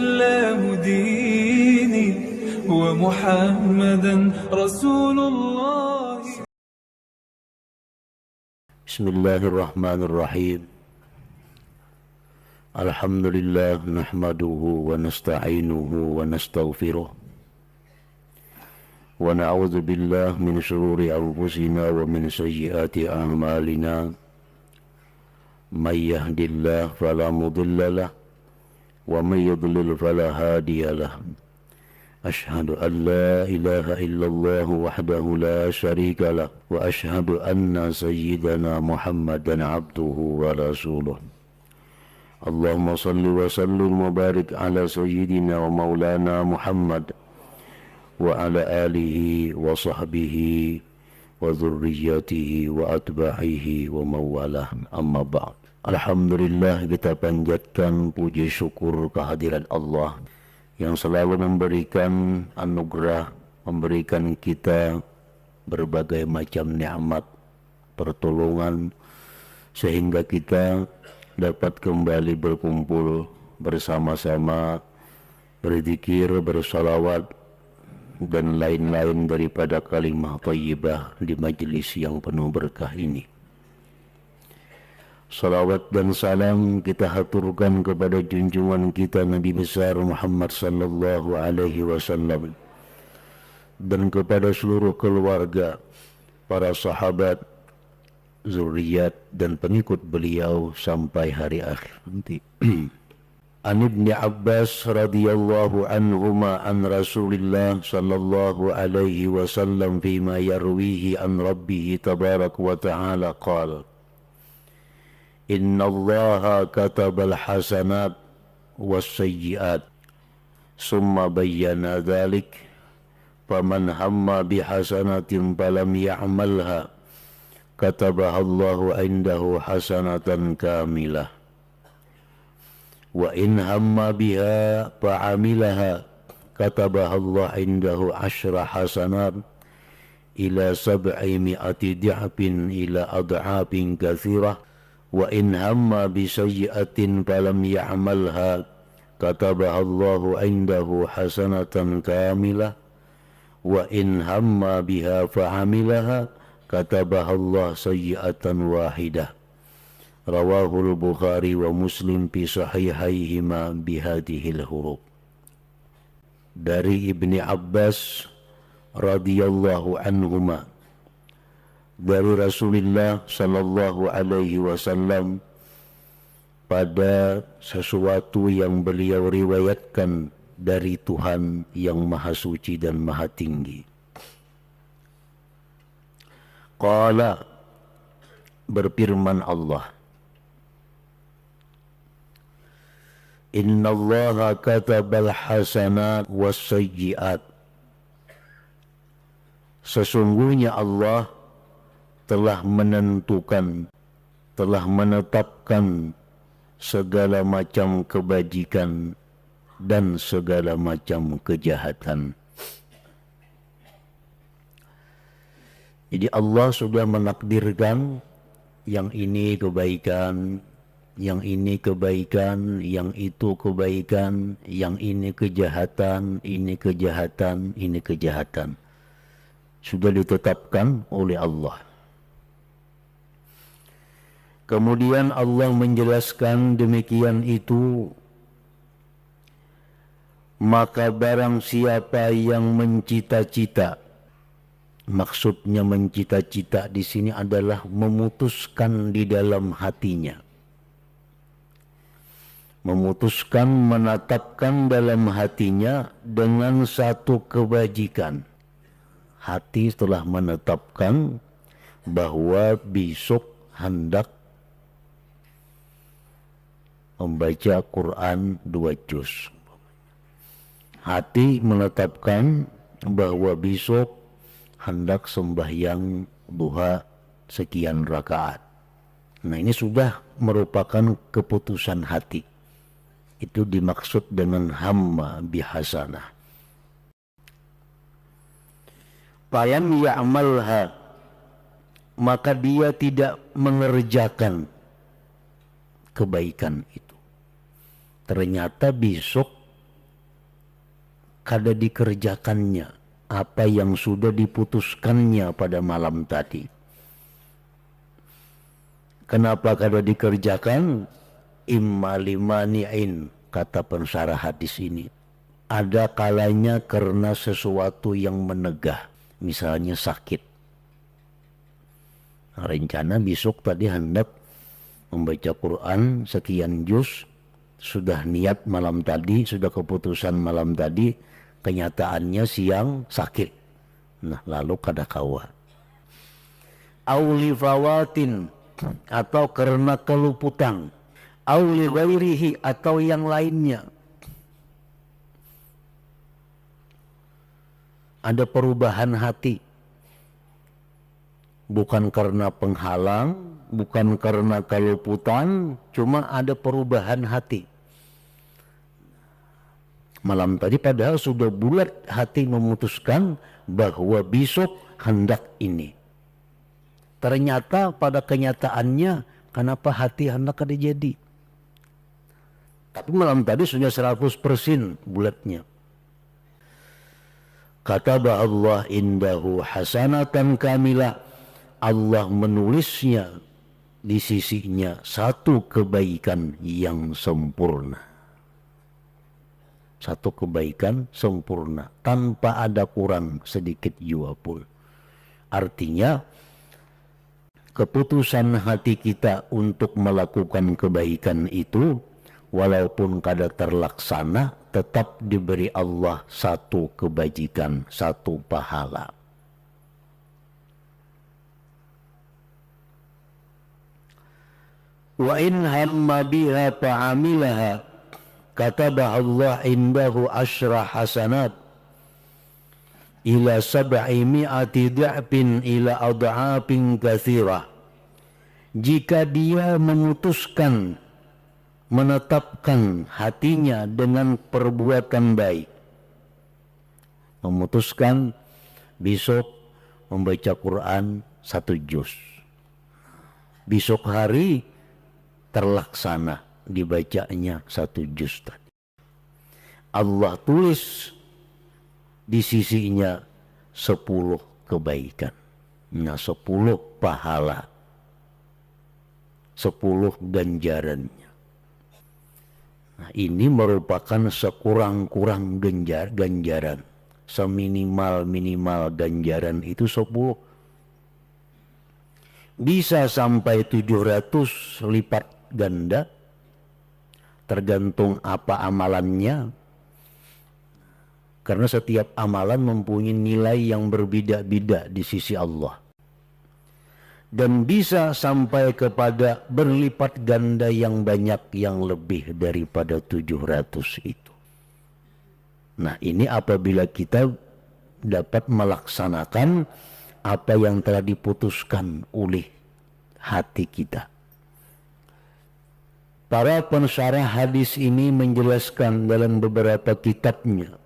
الإسلام ديني ومحمدا رسول الله. بسم الله الرحمن الرحيم. الحمد لله نحمده ونستعينه ونستغفره ونعوذ بالله من شرور أنفسنا ومن سيئات أعمالنا. من يهد الله فلا مضل له ومن يضلل فلا هادي له. أشهد أن لا إله إلا الله وحده لا شريك له وأشهد أن سيدنا محمدا عبده ورسوله. اللهم صل وسلم وبارك على سيدنا ومولانا محمد وعلى آله وصحبه وذريته وأتباعه ومن والاه. Amma ba'd. Alhamdulillah, kita panjatkan puji syukur kehadirat Allah yang selalu memberikan anugerah, memberikan kita berbagai macam nikmat, pertolongan, sehingga kita dapat kembali berkumpul bersama-sama, berzikir, bersalawat, dan lain-lain daripada kalimah thayyibah di majlis yang penuh berkah ini. Salawat dan salam kita haturkan kepada junjungan kita Nabi besar Muhammad sallallahu alaihi wasallam dan kepada seluruh keluarga, para sahabat, zuriat dan pengikut beliau sampai hari akhir nanti. An Ibni Abbas radhiyallahu anhuma an Rasulillah sallallahu alaihi wasallam fima yarwihi an Rabbih tabarak wa ta'ala qala Inna Allaha katabal hasanat was sayyiat summa bayyana dhalik faman hamma bihasanatin falam ya'malha katabaha Allahu indahu hasanatan kamilah wa in hamma biha fa'amilaha katabaha Allah indahu ashra hasanat ila sab'i mi'ati di'apin ila ad'apin kathirah wa in hamma bisayyi'atin falam ya'malha katabaha Allahu indahu hasanatan kamilah wa in hamma biha fa'amilaha katabaha Allah sayyi'atan wahidah. Rawahul Bukhari wa Muslim fi sahihaihima bihadihil huruf. Dari Ibni Abbas radhiyallahu anhuma, dari Rasulullah sallallahu alaihi wasallam, pada sesuatu yang beliau riwayatkan dari Tuhan yang Maha Suci dan Maha Tinggi. Qala, berfirman Allah, Inna Allaha katabal hasanat was sayyiat. Sesungguhnya Allah telah menentukan, telah menetapkan segala macam kebajikan dan segala macam kejahatan. Jadi Allah sudah menakdirkan yang ini kebaikan, yang ini kebaikan, yang itu kebaikan, yang ini kejahatan, ini kejahatan, ini kejahatan. Sudah ditetapkan oleh Allah. Kemudian Allah menjelaskan demikian itu, maka barang siapa yang mencita-cita, maksudnya mencita-cita di sini adalah memutuskan di dalam hatinya, memutuskan, menetapkan dalam hatinya dengan satu kebajikan. Hati telah menetapkan bahwa besok hendak membaca Quran 2 juz. Hati menetapkan bahwa besok hendak sembahyang duha sekian rakaat. Nah, ini sudah merupakan keputusan hati. Itu dimaksud dengan hamma bihasanah. Fayam ya'malha, maka dia tidak mengerjakan kebaikan itu. Ternyata besok kada dikerjakannya apa yang sudah diputuskannya pada malam tadi. Kenapa kada dikerjakan? Imma limani'in, kata pensyarah hadis ini. Ada kalanya karena sesuatu yang menegah, misalnya sakit. Rencana besok tadi hendak membaca Quran sekian juz, sudah niat malam tadi, sudah keputusan malam tadi, kenyataannya siang sakit. Nah, lalu kada kawa. Auli fawatin, atau karena keluputan. Auli ghairihi, atau yang lainnya. Ada perubahan hati. Bukan karena penghalang, bukan karena keluputan, cuma ada perubahan hati. Malam tadi padahal sudah bulat hati memutuskan bahwa besok hendak ini. Ternyata pada kenyataannya kenapa hati hendak kada jadi. Tapi malam tadi sudah 100% bulatnya. Kataba Allah indahu hasanatan kamilah. Allah menulisnya di sisinya satu kebaikan yang sempurna. Satu kebaikan sempurna tanpa ada kurang sedikit jua pun. Artinya keputusan hati kita untuk melakukan kebaikan itu walaupun kada terlaksana tetap diberi Allah satu kebajikan, satu pahala. Wa in hamma biha fa'amilaha kataba Allah indahu asyra hasanat ila 700 dha'fin ila adha'afin katsirah. Jika dia memutuskan menetapkan hatinya dengan perbuatan baik, memutuskan besok membaca Quran 1 juz, besok hari terlaksana dibacanya 1 juz tadi, Allah tulis di sisinya 10 kebaikan, nah 10 pahala, 10 ganjarannya. Nah, ini merupakan sekurang-kurang ganjaran, seminimal-minimal ganjaran itu 10. Bisa sampai 700 lipat ganda, tergantung apa amalannya. Karena setiap amalan mempunyai nilai yang berbeda-beda di sisi Allah. Dan bisa sampai kepada berlipat ganda yang banyak, yang lebih daripada 700 itu. Nah, ini apabila kita dapat melaksanakan apa yang telah diputuskan oleh hati kita. Para pensyarah hadis ini menjelaskan dalam beberapa kitabnya,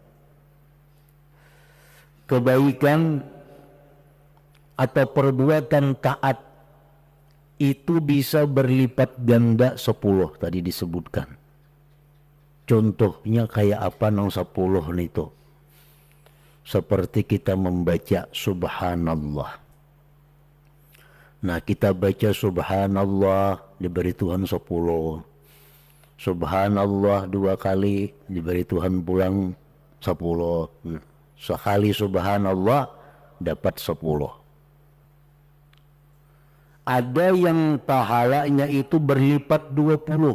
kebaikan atau perbuatan taat itu bisa berlipat ganda 10 tadi disebutkan. Contohnya kayak apa nang 10 itu? Seperti kita membaca subhanallah. Nah, kita baca subhanallah diberi Tuhan 10. Subhanallah 2 kali diberi Tuhan pulang 10. Sekali subhanallah dapat 10. Ada yang pahalanya itu berlipat 20.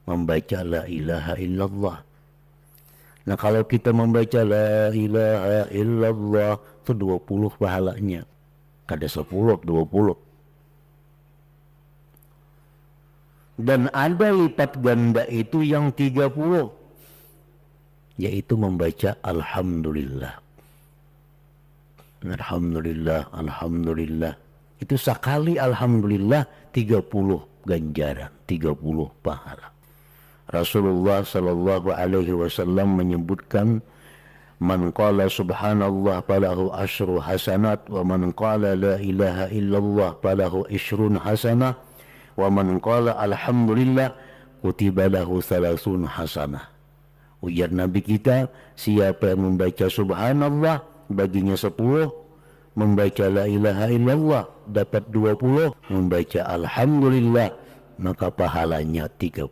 Membaca la ilaha illallah. Nah, kalau kita membaca la ilaha illallah itu 20 pahalanya. Kada 10, 20. Dan ada lipat ganda itu yang 30. Yaitu membaca alhamdulillah. Alhamdulillah, alhamdulillah. Itu sekali alhamdulillah 30 ganjaran, 30 pahala. Rasulullah sallallahu alaihi wasallam menyebutkan, man qala subhanallah falahu asyru hasanat, wa man qala la ilaha illallah falahu 20 hasanah, wa man qala alhamdulillah kutiba lahu 30 hasanah, Ujar Nabi kita, siapa yang membaca subhanallah baginya 10, membaca la ilaha illallah dapat 20, membaca alhamdulillah maka pahalanya 30.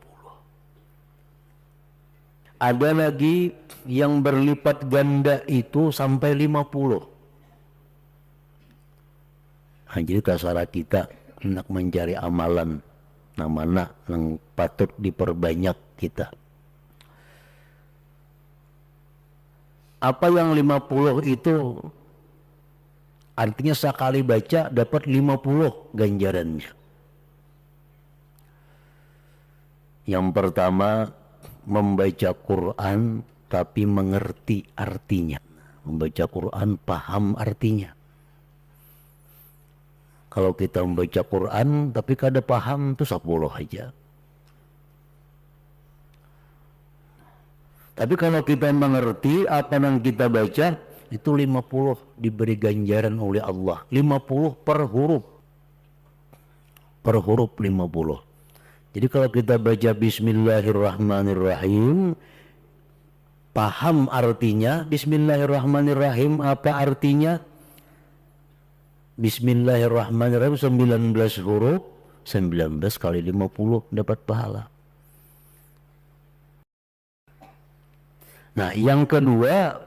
Ada lagi yang berlipat ganda itu sampai 50. Nah, jadi tasara kita hendak mencari amalan mana yang patut diperbanyak kita. Apa yang 50 itu artinya sekali baca dapat 50 ganjarannya. Yang pertama, membaca Quran tapi mengerti artinya. Membaca Quran paham artinya. Kalau kita membaca Quran tapi kada paham itu 10 aja. Tapi kalau kita mengerti apa yang kita baca, itu 50 diberi ganjaran oleh Allah. 50 per huruf. Per huruf 50. Jadi kalau kita baca Bismillahirrahmanirrahim, paham artinya, Bismillahirrahmanirrahim apa artinya? Bismillahirrahmanirrahim 19 huruf, 19 kali 50 dapat pahala. Nah, yang kedua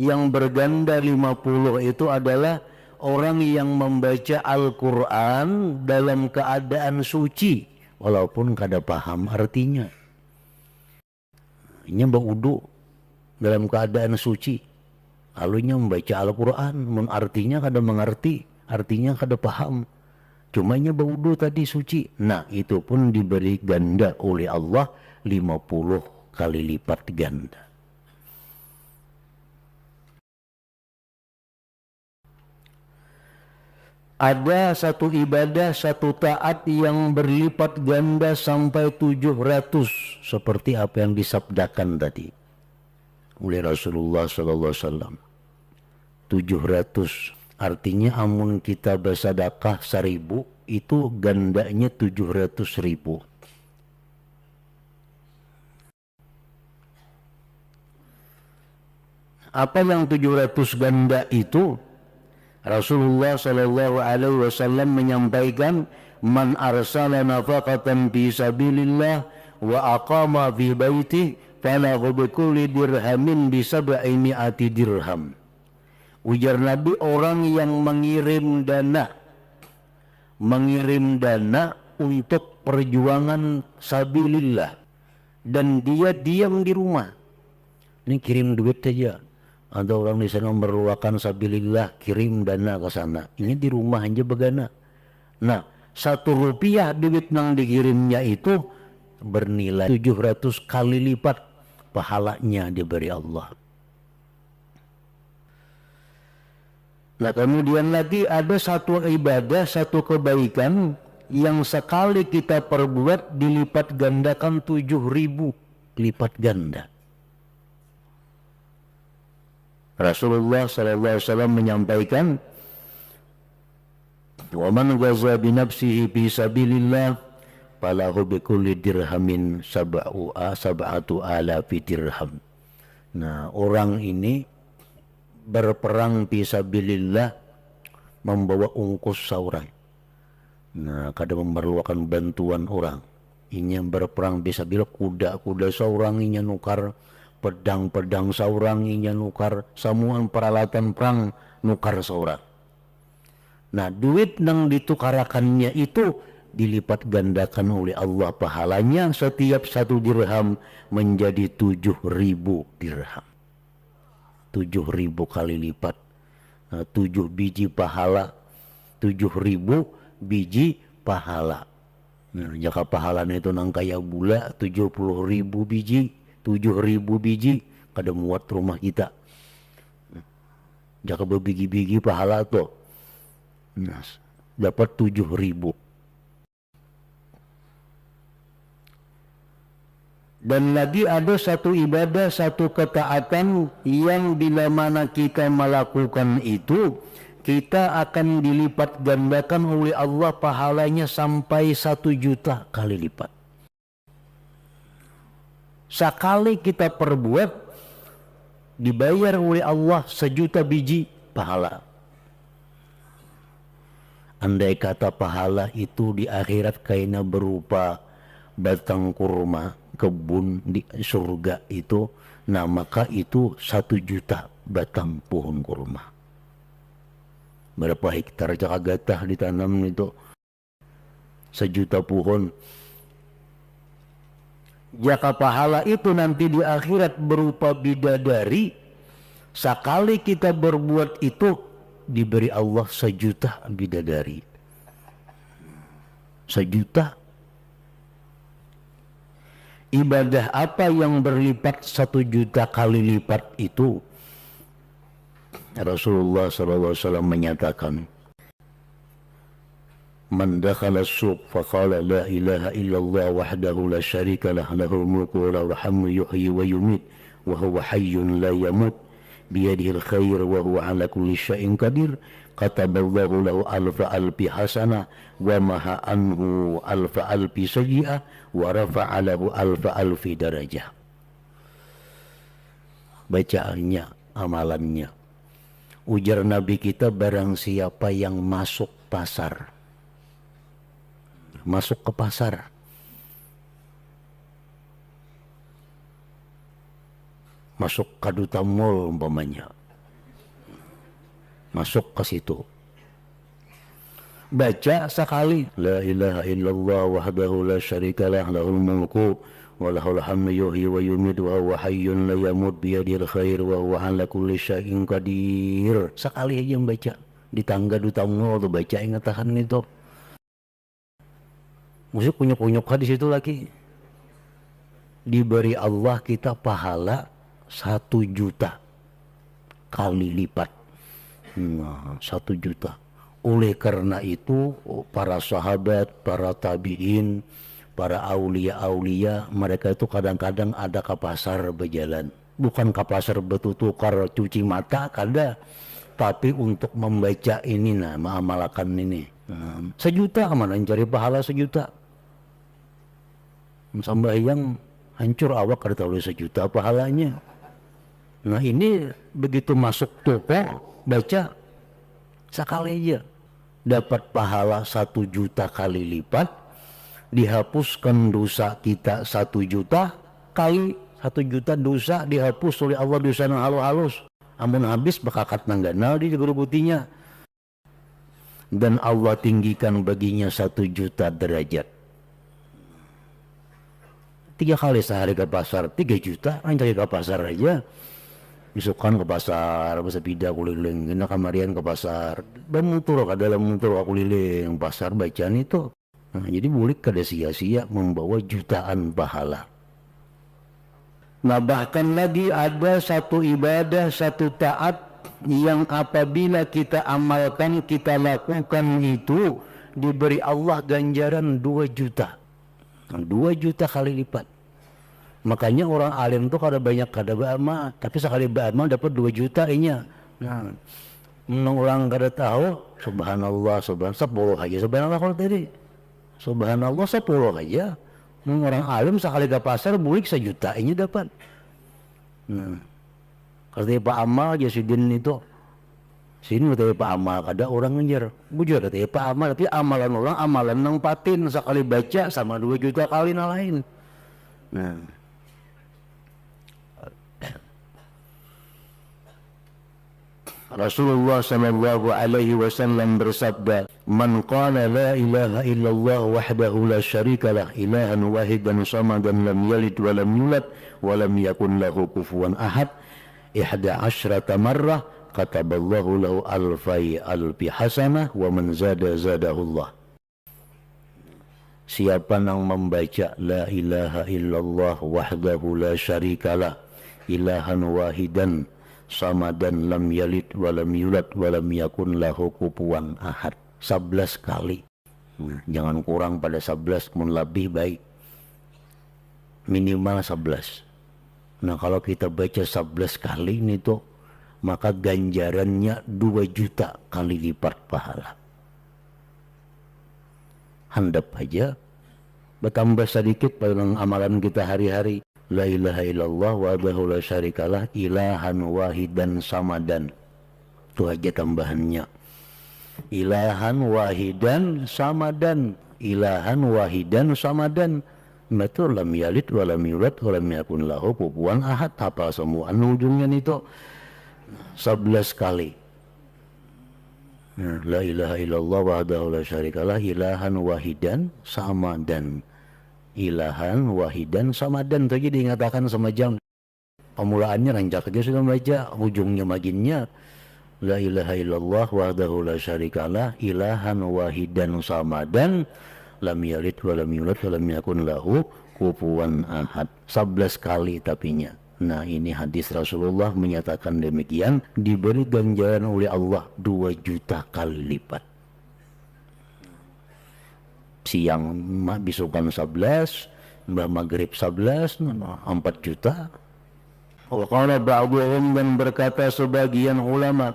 yang berganda 50 itu adalah orang yang membaca Al-Quran dalam keadaan suci walaupun kada paham artinya. Ini berwudu dalam keadaan suci, lalunya membaca Al-Quran, artinya kada mengerti, artinya kada paham, cuma nya berwudu tadi suci. Nah, itu pun diberi ganda oleh Allah 50 kali lipat ganda. Ada satu ibadah, satu taat yang berlipat ganda sampai 700 seperti apa yang disabdakan tadi oleh Rasulullah SAW. 700 artinya amun kita bersedekah 1000 itu gandanya 700.000. Apa yang 700 ganda itu? Rasulullah sallallahu alaihi wasallam menyampaikan, man arsala nafaqatan fi sabilillah wa aqama fi baiti falahu bikulli dirhamin bi 700 dirham. Ujar Nabi, orang yang mengirim dana untuk perjuangan sabilillah dan dia diam di rumah. Ini kirim duit saja. Ada orang di sana memerlukan sabilillah, kirim dana ke sana. Ini di rumah aja begana. Nah, 1 rupiah duit yang dikirimnya itu bernilai 700 kali lipat pahalanya diberi Allah. Nah, kemudian lagi ada satu ibadah, satu kebaikan yang sekali kita perbuat dilipat gandakan 7.000 lipat ganda. Rasulullah SAW menyampaikan, wa man ghaza bi nafsihi fi sabilillah falahu bi kulli dirhamin 7,000 dirham. Nah, orang ini berperang fi sabilillah membawa ungkus seorang. Nah, kadang memerlukan bantuan orang. Ini yang berperang fi sabilillah, kuda-kuda seorang ini nukar, pedang-pedang seorang inya nukar, semua peralatan perang nukar seorang. Nah, duit yang ditukarakannya itu dilipat gandakan oleh Allah pahalanya, setiap 1 dirham menjadi 7.000 dirham. 7.000 kali lipat. Nah, 7 biji pahala, 7.000 biji pahala. Nah, jika pahalanya itu nang kaya gula 70.000 biji, 7.000 biji kada muat rumah kita. Jika berbiji-biji pahala tuh, nah, dapat 7.000. Dan lagi ada satu ibadah, satu ketaatan yang bila mana kita melakukan itu, kita akan dilipat gandakan oleh Allah pahalanya sampai 1 juta kali lipat. Sekali kita perbuat dibayar oleh Allah 1.000.000 biji pahala. Andai kata pahala itu di akhirat kayaknya berupa batang kurma, kebun di surga itu, nah maka itu 1.000.000 batang pohon kurma. Berapa hektar Jakarta ditanam itu? 1.000.000 pohon. Jika pahala itu nanti di akhirat berupa bidadari, sekali kita berbuat itu diberi Allah 1.000.000 bidadari. 1.000.000. Ibadah apa yang berlipat 1.000.000 kali lipat itu? Rasulullah SAW menyatakan, Man dakhala as-suq faqala la ilaha illallah wahdahu la syarika lah lahul mulku wa lahul hamdu yuhyi wa yumit wa huwa hayyun la yamut biyadihil khair wa huwa ala kulli syai'in qadir kataballahu lahu alfa alfi hasanah wa maha anhu alfa alfi sayyi'ah wa rafa'a lahu alfa alfi darajah. Bacaannya, amalannya. Ujar Nabi kita, barang siapa yang masuk pasar, masuk ke pasar, masuk ke duta mall umpamanya, masuk ke situ, baca sekali la ilaha illallah wahdahu la syarikalah lahul mulku wa lahul hamdu yuhyi wa yumiitu wa huwa hayyun la yamut biyadihil khair wa huwa ala kulli syai'in qadir. Sekali aja baca di tangga duta mall tuh, baca ingatakan itu. Mesti kunyuk-kunyuk di situ lagi. Diberi Allah kita pahala 1.000.000 kali lipat. Nah, 1.000.000. Oleh karena itu para sahabat, para tabi'in, para aulia-aulia, mereka itu kadang-kadang ada ke pasar berjalan. Bukan ke pasar bertukar cuci mata, kada, tapi untuk membaca ini, nah, mengamalkan ini. 1.000.000 kemana cari pahala 1.000.000? Sambayang hancur awak kada tahu 1.000.000 pahalanya. Nah ini begitu masuk toko baca sekali aja dapat pahala 1.000.000 kali lipat, dihapuskan dosa kita 1.000.000 kali 1.000.000 dosa dihapus oleh Allah, dosa yang halus-halus amun habis bakakat nanggana di gerubutinya, dan Allah tinggikan baginya 1.000.000 derajat. 3 kali sehari ke pasar 3.000.000, hanya ke pasar aja. Isukan ke pasar, bahasa pindah kuliling, kena kamarian ke pasar, bermutur ke dalam mutur kuliling pasar bacaan itu. Nah, jadi boleh kada sia-sia membawa jutaan pahala. Nah bahkan lagi ada satu ibadah, satu taat yang apabila kita amalkan, kita lakukan itu diberi Allah ganjaran 2.000.000. 2.000.000 kali lipat. Makanya orang alim tuh kada banyak kada beramal, tapi sekali beramal dapat 2.000.000 inya. Nah, orang kada tahu, subhanallah, subhanallah 10 aja subhanallah kalau tadi. Subhanallah 10 aja. Orang alim sekali ke pasar buik 1.000.000 inya dapat. Nah, kalau Pak Amal aja sidin itu. Sini kata Pak Amal kada orang ngejar. Bujur kata Pak Amal, tapi amalan orang amalan nang patin sekali baca sama 2.000.000 kali lain. Nah, Rasulullah sallallahu alaihi wasallam bersabda, "Man qala la ilaha illallah wahdahu la syarikalah ilahan wahidan samadan lam yalid wa lam yulad wa lam yakun lahu kufuwan ahad 11 marrah kataballahu lahu alfi hasanah wa man zada zadahullah." Siapa yang membaca la ilaha illallah wahdahu la syarikalah ilahan wahidan samadan lam yalid wa lam yulad wa lam yakun lahu kufuwan ahad 11 kali. Jangan kurang pada 11, mun lebih baik. Minimal 11. Nah kalau kita baca 11 kali ini tuh, maka ganjarannya 2.000.000 kali lipat pahala. Handap aja bertambah sedikit pada amalan kita hari-hari. La ilaha illallah wahdahu la syarikalah ilahan wahidan samadan. Itu aja tambahannya. Ilahan wahidan samadan. Ilahan wahidan samadan. Betul, lam yalid wa lam yulad wa lam yakun lahu kufuwan ahad. Apa semua ujungnya itu 11 kali. La ilaha illallah wahdahu la syarikalah ilahan wahidan samadan. Ilahan wahidan samadan. Tadi diingatakan semacam pemulaannya rancak aja sudah baca, ujungnya maginnya la ilaha illallah wahdahu la syarikalah ilahan wahidan samadan lam yalid wa lam yulad wa lam yakun lahu kufuwan ahad. 11 kali tapinya. Nah, ini hadis Rasulullah menyatakan demikian, diberi ganjaran oleh Allah 2 juta kali lipat. Siang bisukan 11, maghrib 11, 4 juta. Waqala ba'duhum, dan berkata sebagian ulama,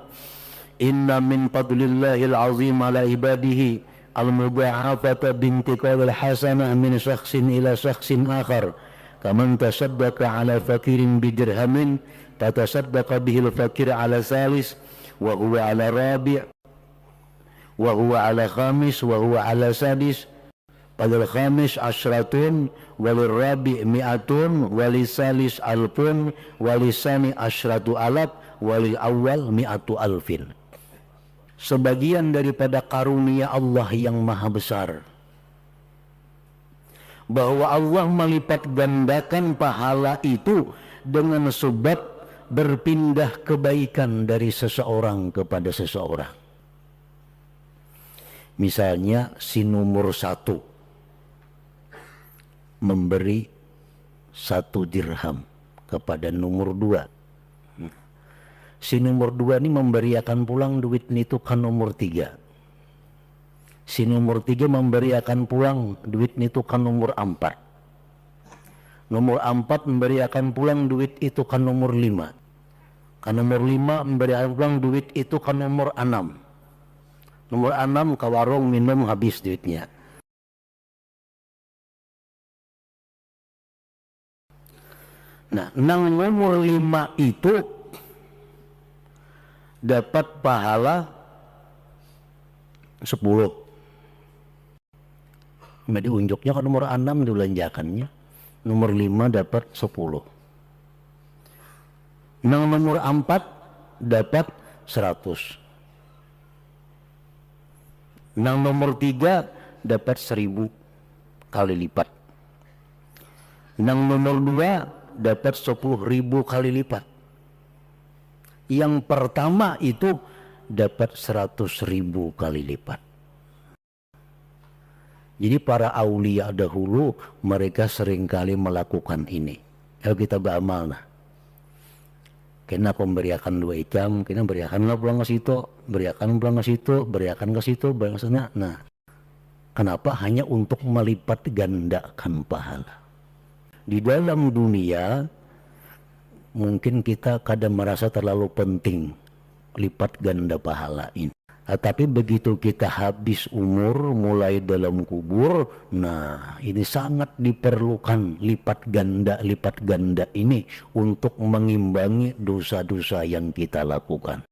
inna min fadlillahil azim ala ibadihi al-mudha'afata bintiqal al-hasanah min syakhsin ila syakhsin akhar. Kaman tasaddaqa ala fakirin bidirhamin tatasaddaqa bihil fakir ala salis wa huwa ala rabi' wa huwa ala khamis wa huwa ala sadis. Padal khamis asyratun walil rabi' mi'atun walil salis alfun walil sani asyratu alaf walil awal mi'atu alfin. Sebagian daripada karunia Allah yang maha besar, bahwa Allah melipat gandakan pahala itu dengan sebab berpindah kebaikan dari seseorang kepada seseorang. Misalnya si nomor 1 memberi 1 dirham kepada nomor 2. Si nomor 2 ini memberiakan pulang duit itu ke nomor 3. Si nomor 3 memberiakan pulang duit itu ke nomor 4. Nomor 4 memberiakan pulang duit itu ke nomor 5. Ke nomor 5 memberiakan pulang duit itu ke nomor 6. Nomor 6 ke warung minum habis duitnya. Nah, nomor 5 itu dapat pahala 10. Nah, diunjuknya ke nomor 6 dibelanjakannya. Nomor 5 dapat 10. Nomor 4 dapat 100. Nomor 3 dapat 1000 kali lipat. Nomor 2 dapat 10.000 kali lipat. Yang pertama itu dapat 100.000 kali lipat. Jadi para aulia dahulu mereka seringkali melakukan ini. Kalau kita beramal, nah, kena pemberiakan 2 jam, kena beriakan pulang ke situ, beriakan pulang ke situ, beriakan ke situ, beriakan ke sana. Nah, kenapa? Hanya untuk melipat gandakan pahala. Di dalam dunia mungkin kita kadang merasa terlalu penting lipat ganda pahala ini. Tapi begitu kita habis umur mulai dalam kubur, nah ini sangat diperlukan lipat ganda ini untuk mengimbangi dosa-dosa yang kita lakukan.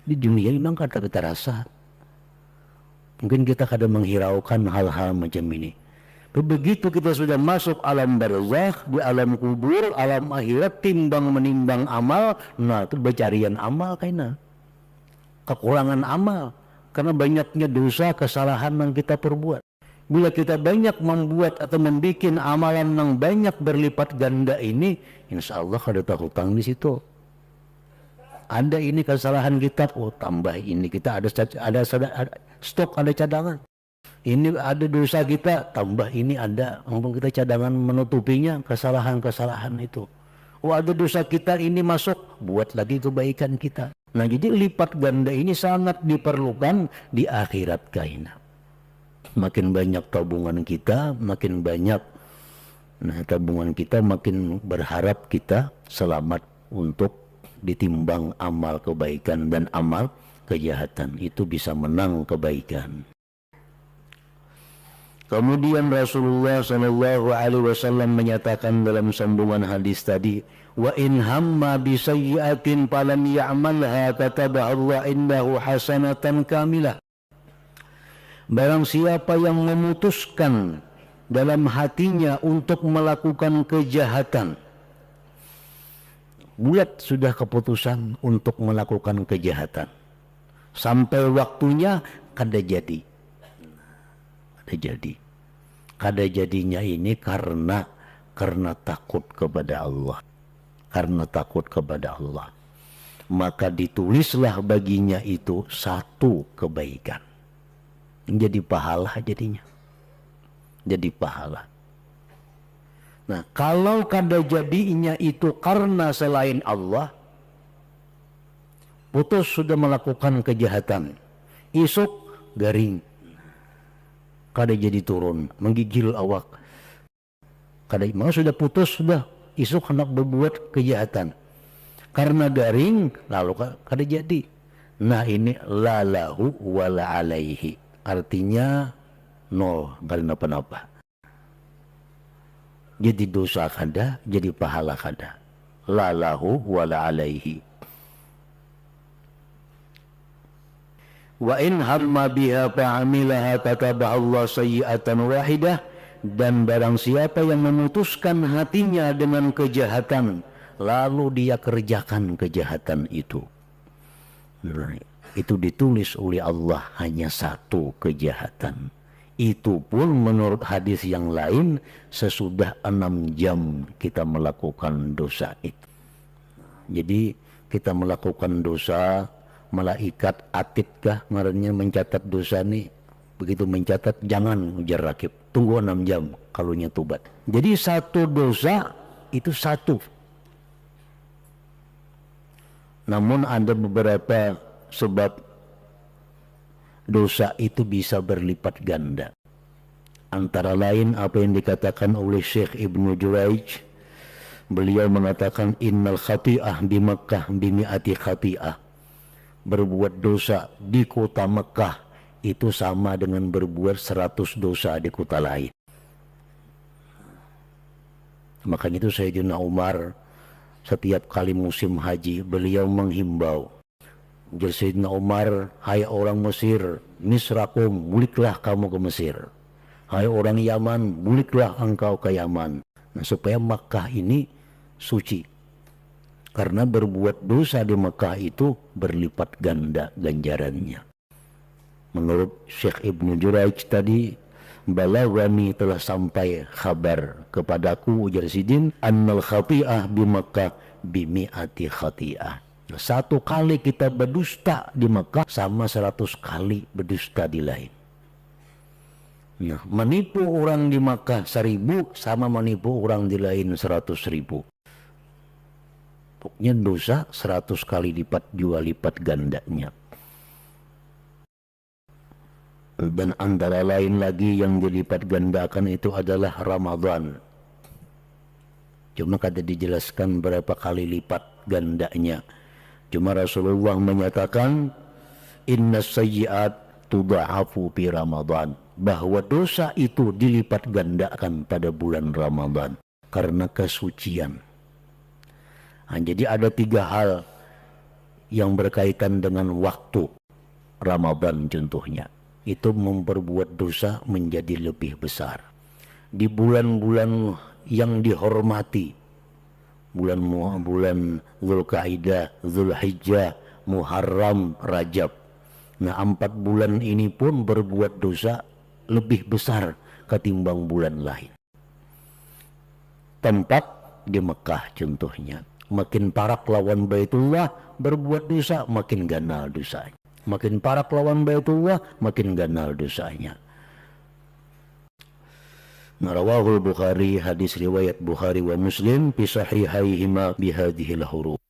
Di dunia memang kata kita rasa mungkin kita kadang menghiraukan hal-hal macam ini. Begitu kita sudah masuk alam barzakh, di alam kubur, alam akhirat, timbang menimbang amal, nah itu pencarian amal kayaknya. Kekurangan amal karena banyaknya dosa kesalahan yang kita perbuat. Bila kita banyak membuat atau membuat amalan yang banyak berlipat ganda ini, insya Allah ada hutang di situ. Ada ini kesalahan kita, oh tambah ini, kita ada stok, ada cadangan. Ini ada dosa kita, tambah ini ada, mumpung kita cadangan menutupinya kesalahan-kesalahan itu. Oh ada dosa kita ini masuk, buat lagi kebaikan kita. Nah jadi lipat ganda ini sangat diperlukan di akhirat kaina. Makin banyak tabungan kita, makin banyak, nah tabungan kita makin berharap kita selamat untuk ditimbang amal kebaikan dan amal kejahatan. Itu bisa menang kebaikan. Kemudian Rasulullah sallallahu alaihi wasallam menyatakan dalam sambungan hadis tadi, wa in hamma bi sayyi'atin falam ya'malha kataba Allah indahu hasanatan kamilah. Barang siapa yang memutuskan dalam hatinya untuk melakukan kejahatan, bulat sudah keputusan untuk melakukan kejahatan, sampai waktunya kada jadi. Kada jadinya ini karena takut kepada Allah. Karena takut kepada Allah, maka ditulislah baginya itu satu kebaikan. Jadi pahala jadinya. Jadi pahala. Nah, kalau kada jadinya itu karena selain Allah, putus sudah melakukan kejahatan, isuk garing, kada jadi turun, menggigil awak, kada mau sudah putus, sudah isuk hendak berbuat kejahatan, karena garing lalu kada jadi. Nah, ini la lahu wala alaihi, artinya nol, kada napa-napa. Jadi dosa kada, jadi pahala kada. La lahu wala alaihi. Wa in hamma biha fa'amilaha kataba Allah sayyi'atan wahidah. Dan barang siapa yang memutuskan hatinya dengan kejahatan, lalu dia kerjakan kejahatan itu ditulis oleh Allah hanya satu kejahatan. Itu pun menurut hadis yang lain sesudah 6 jam kita melakukan dosa itu. Jadi kita melakukan dosa, malaikat atidkah ngarannya mencatat dosa nih. Begitu mencatat, jangan ujar rakib, tunggu 6 jam kalunya tobat. Jadi satu dosa itu satu. Namun ada beberapa sebab dosa itu bisa berlipat ganda. Antara lain apa yang dikatakan oleh Syekh Ibnu Juraij. Beliau mengatakan innal khati'ah di Makkah bimi'ati khati'ah. Berbuat dosa di kota Mekah itu sama dengan berbuat 100 dosa di kota lain. Makanya itu Sayyidina Umar setiap kali musim haji beliau menghimbau. Jadi Sayyidina Umar, hai orang Mesir, misrakum, buliklah kamu ke Mesir. Hai orang Yaman, buliklah engkau ke Yaman. Nah, supaya Makkah ini suci. Karena berbuat dosa di Makkah itu berlipat ganda ganjarannya. Menurut Syekh Ibnu Juraij tadi, balagani telah sampai kabar kepadaku ujar Sidin annal khati'ah bi Makkah bimi'ati khati'ah. Satu kali kita berdusta di Makkah sama 100 kali berdusta di lain. Nah, menipu orang di Makkah 1000 sama menipu orang di lain 100.000. Pokoknya dosa 100 kali lipat, 2 lipat gandanya. Dan antara lain lagi yang dilipat gandakan itu adalah Ramadan. Cuma kada dijelaskan berapa kali lipat gandanya. Cuma Rasulullah menyatakan inna sayyi'at tudha'afu fi Ramadan, bahwa dosa itu dilipat gandakan pada bulan Ramadan karena kesucian. Nah, jadi ada 3 hal yang berkaitan dengan waktu Ramadan contohnya. Itu memperbuat dosa menjadi lebih besar. Di bulan-bulan yang dihormati, bulan Zulkaidah, Zulhijjah, Muharram, Rajab. Nah, 4 bulan ini pun berbuat dosa lebih besar ketimbang bulan lain. Tempat di Mekah contohnya, makin parak lawan Baitullah berbuat dosa makin ganal dosanya. Makin parak lawan Baitullah makin ganal dosanya. Rawahul Bukhari, hadis riwayat Bukhari wa Muslim fi sahihaihima bihadhil huruf.